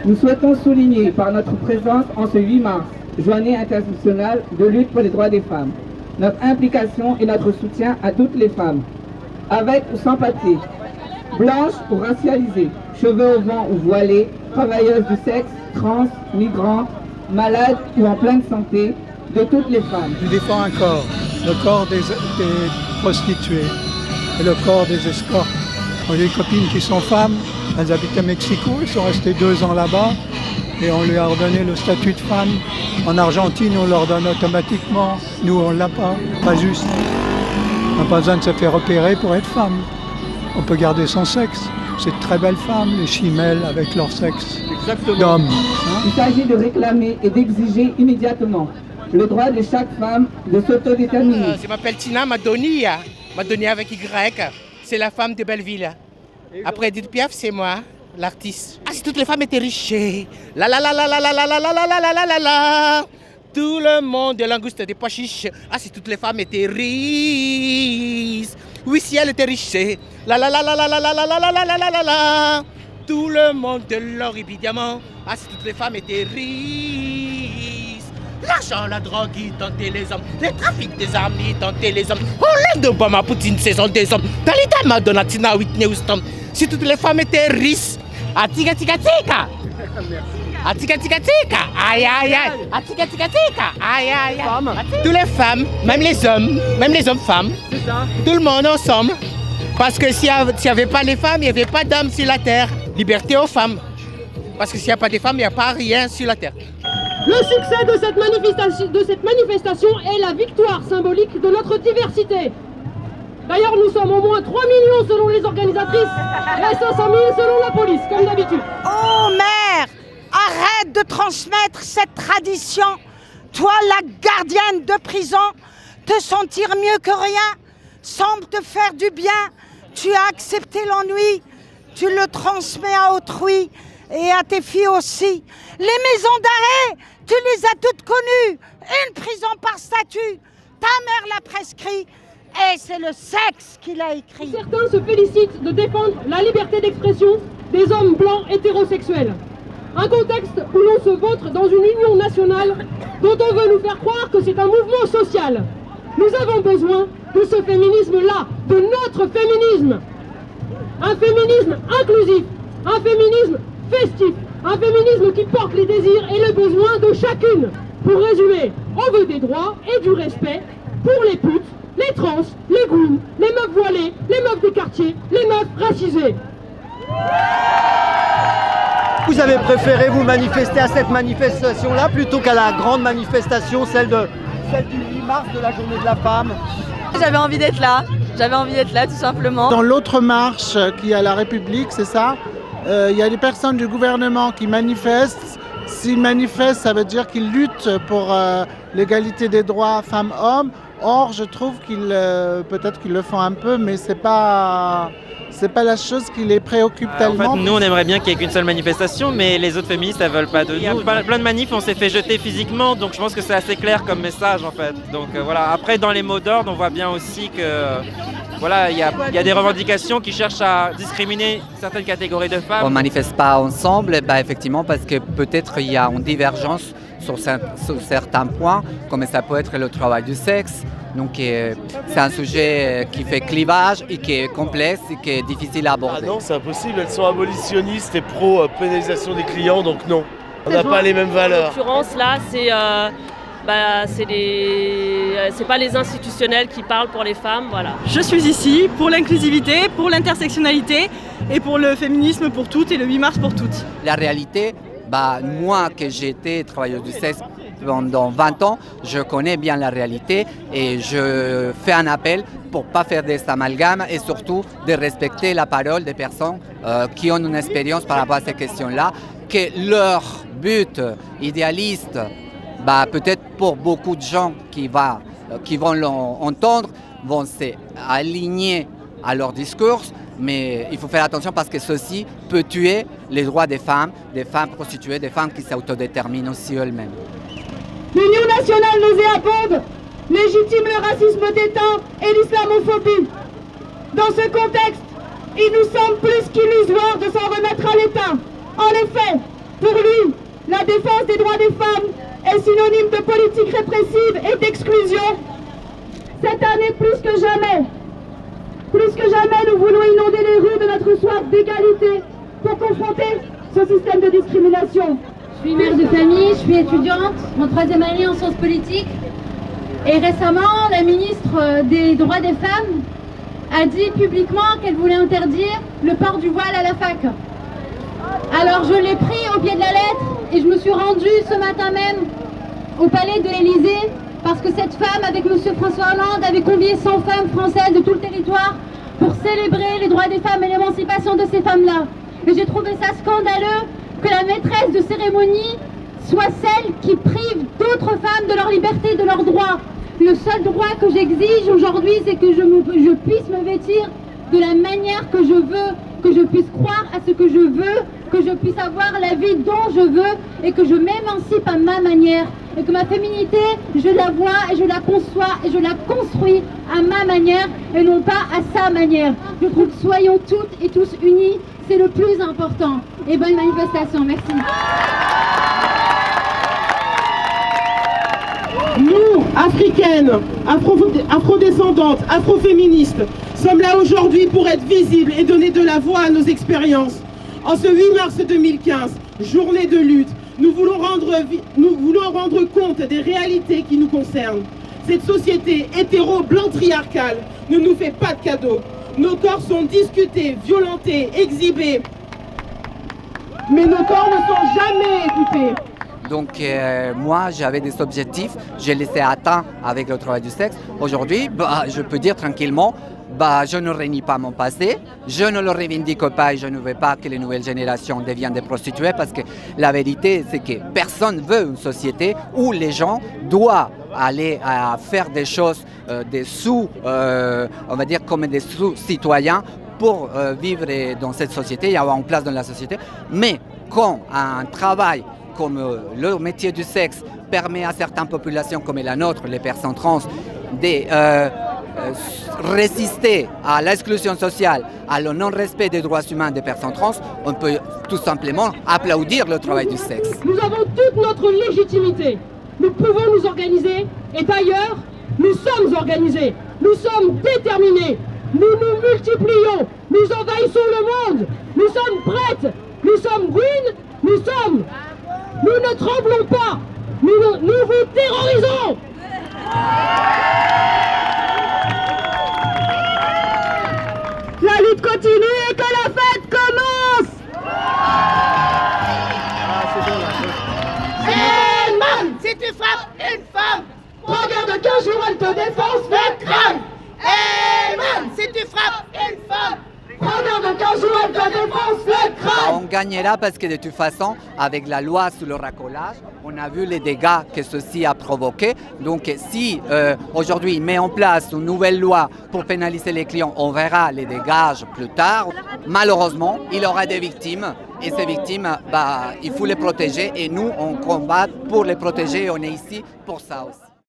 Nous souhaitons souligner par notre présence en ce 8 mars, journée internationale de lutte pour les droits des femmes, notre implication et notre soutien à toutes les femmes, avec ou sans papier, blanches ou racialisées, cheveux au vent ou voilées, travailleuses du sexe, trans, migrantes, malades ou en pleine santé, de toutes les femmes. Je défends un corps, le corps des prostituées et le corps des escortes. J'ai des copines qui sont femmes, elles habitent à Mexico, elles sont restées 2 ans là-bas et on leur a donné le statut de femme. En Argentine, on leur donne automatiquement, nous on ne l'a pas, pas juste. On n'a pas besoin de se faire opérer pour être femme. On peut garder son sexe. C'est de très belles femmes, les chimelles avec leur sexe d'homme. Il s'agit de réclamer et d'exiger immédiatement le droit de chaque femme de s'autodéterminer. Je m'appelle Tina Madonia, Madonia avec Y, c'est la femme de Belleville. Après Edith Piaf, c'est moi, l'artiste. Ah, si toutes les femmes étaient riches, la la la la la la la la la la la la la la, tout le monde de langouste des pois chiches. Ah, si toutes les femmes étaient riches, oui, si elles étaient riches, la la la la la la la la la la la la la la, tout le monde de l'or et diamant. Ah, si toutes les femmes étaient riches. L'argent, la drogue, ils tentaient les hommes. Les trafics des armes, ils tentaient les hommes. Hollande, Obama, Poutine, ce sont des hommes. Dalida, Madonna, Tina, Whitney Houston. Si toutes les femmes étaient riches, atika tika tika. Atika tika tika. Aïe aïe aïe. Atika tika tika. Aïe aïe aïe. Toutes les femmes, même les hommes femmes. C'est ça. Tout le monde ensemble. Parce que s'il n'y avait pas les femmes, il n'y avait pas d'hommes sur la terre. Liberté aux femmes. Parce que s'il n'y a pas de femmes, il n'y a pas rien sur la terre. Le succès de cette manifestation est la victoire symbolique de notre diversité. D'ailleurs, nous sommes au moins 3 millions selon les organisatrices et 500 000 selon la police, comme d'habitude. Oh mère, arrête de transmettre cette tradition. Toi, la gardienne de prison, te sentir mieux que rien, semble te faire du bien. Tu as accepté l'ennui, tu le transmets à autrui et à tes filles aussi. Les maisons d'arrêt, tu les as toutes connues. Une prison par statut, ta mère l'a prescrit et c'est le sexe qui l'a écrit. Certains se félicitent de défendre la liberté d'expression des hommes blancs hétérosexuels. Un contexte où l'on se vautre dans une union nationale dont on veut nous faire croire que c'est un mouvement social. Nous avons besoin de ce féminisme-là, de notre féminisme. Un féminisme inclusif, un féminisme festif, un féminisme qui porte les désirs et les besoins de chacune. Pour résumer, on veut des droits et du respect pour les putes, les trans, les grooms, les meufs voilées, les meufs des quartiers, les meufs racisées. Vous avez préféré vous manifester à cette manifestation-là plutôt qu'à la grande manifestation, celle du 8 mars de la journée de la femme? J'avais envie d'être là tout simplement. Dans l'autre marche qui est à la République, c'est ça, il y a des personnes du gouvernement qui manifestent. S'ils manifestent, ça veut dire qu'ils luttent pour l'égalité des droits femmes-hommes. Or, je trouve qu'ils, peut-être qu'ils le font un peu, mais c'est pas la chose qui les préoccupe tellement. En fait, nous, on aimerait bien qu'il n'y ait qu'une seule manifestation, mais les autres féministes, elles veulent pas de nous. Il y a plein de manifs, on s'est fait jeter physiquement, donc je pense que c'est assez clair comme message, en fait. Donc voilà. Après, dans les mots d'ordre, on voit bien aussi que voilà, il y a des revendications qui cherchent à discriminer certaines catégories de femmes. On ne manifeste pas ensemble, effectivement, parce que peut-être il y a une divergence sur certains points, comme ça peut être le travail du sexe. Donc c'est un sujet qui fait clivage et qui est complexe et qui est difficile à aborder. Ah non, c'est impossible, elles sont abolitionnistes et pro-pénalisation des clients, donc non. On n'a pas les mêmes valeurs. En l'occurrence, là, c'est pas les institutionnels qui parlent pour les femmes, voilà. Je suis ici pour l'inclusivité, pour l'intersectionnalité et pour le féminisme pour toutes et le 8 mars pour toutes. La réalité, moi que j'ai été travailleuse du sexe pendant 20 ans, je connais bien la réalité et je fais un appel pour ne pas faire des amalgames et surtout de respecter la parole des personnes qui ont une expérience par rapport à ces questions-là, que leur but idéaliste, peut-être pour beaucoup de gens qui vont l'entendre, vont s'aligner à leur discours, mais il faut faire attention parce que ceci peut tuer les droits des femmes prostituées, des femmes qui s'autodéterminent aussi elles-mêmes. L'Union nationale nous abonde, légitime le racisme d'État et l'islamophobie. Dans ce contexte, il nous semble plus qu'illusoire de s'en remettre à l'État. En effet, Pour lui, la défense des droits des femmes est synonyme de politique répressive et d'exclusion. Cette année, plus que jamais, nous voulons inonder les rues de notre soif d'égalité pour confronter ce système de discrimination. Je suis mère de famille, je suis étudiante en 3e année en sciences politiques. Et récemment, la ministre des droits des femmes a dit publiquement qu'elle voulait interdire le port du voile à la fac. Alors je l'ai pris au pied de la lettre et je me suis rendue ce matin même au palais de l'Élysée parce que cette femme, avec M. François Hollande, avait convié 100 femmes françaises de tout le territoire pour célébrer les droits des femmes et l'émancipation de ces femmes-là. Et j'ai trouvé ça scandaleux que la maîtresse de cérémonie soit celle qui prive d'autres femmes de leur liberté, de leurs droits. Le seul droit que j'exige aujourd'hui, c'est que je puisse me vêtir de la manière que je veux, que je puisse croire à ce que je veux, que je puisse avoir la vie dont je veux et que je m'émancipe à ma manière. Et que ma féminité, je la vois et je la conçois et je la construis à ma manière et non pas à sa manière. Je trouve que soyons toutes et tous unis, c'est le plus important. Et bonne manifestation, merci. Nous, africaines, afrodescendantes, afroféministes, sommes là aujourd'hui pour être visibles et donner de la voix à nos expériences. En ce 8 mars 2015, journée de lutte, nous voulons rendre compte des réalités qui nous concernent. Cette société hétéro-blanc-triarcale ne nous fait pas de cadeaux. Nos corps sont discutés, violentés, exhibés. Mais nos corps ne sont jamais écoutés. Donc moi, j'avais des objectifs, je les ai atteints avec le travail du sexe. Aujourd'hui, je peux dire tranquillement, je ne renie pas mon passé, je ne le revendique pas et je ne veux pas que les nouvelles générations deviennent des prostituées parce que la vérité, c'est que personne ne veut une société où les gens doivent aller à faire des choses, des on va dire comme des sous-citoyens pour vivre dans cette société et avoir une place dans la société. Mais quand un travail comme le métier du sexe permet à certaines populations comme la nôtre, les personnes trans, de résister à l'exclusion sociale, à le non-respect des droits humains des personnes trans, on peut tout simplement applaudir le travail du sexe. Nous avons toute notre légitimité. Nous pouvons nous organiser et d'ailleurs, nous sommes organisés. Nous sommes déterminés. Nous nous multiplions. Nous envahissons le monde. Nous sommes prêtes. Nous sommes green. Nous ne tremblons pas. Nous vous terrorisons. La lutte continue et que la fête commence. Hey man, si tu frappes une femme, regarde qu'un jour elle te défonce le crâne. Hey man, si tu frappes une femme, regarde qu'un jour elle te défonce le crâne. On gagnera parce que de toute façon, avec la loi sur le racolage, on a vu les dégâts que ceci a provoqué. Donc si aujourd'hui il met en place une nouvelle loi pour pénaliser les clients, on verra les dégâts plus tard. Malheureusement, il y aura des victimes et ces victimes, il faut les protéger et nous on combat pour les protéger et on est ici pour ça aussi.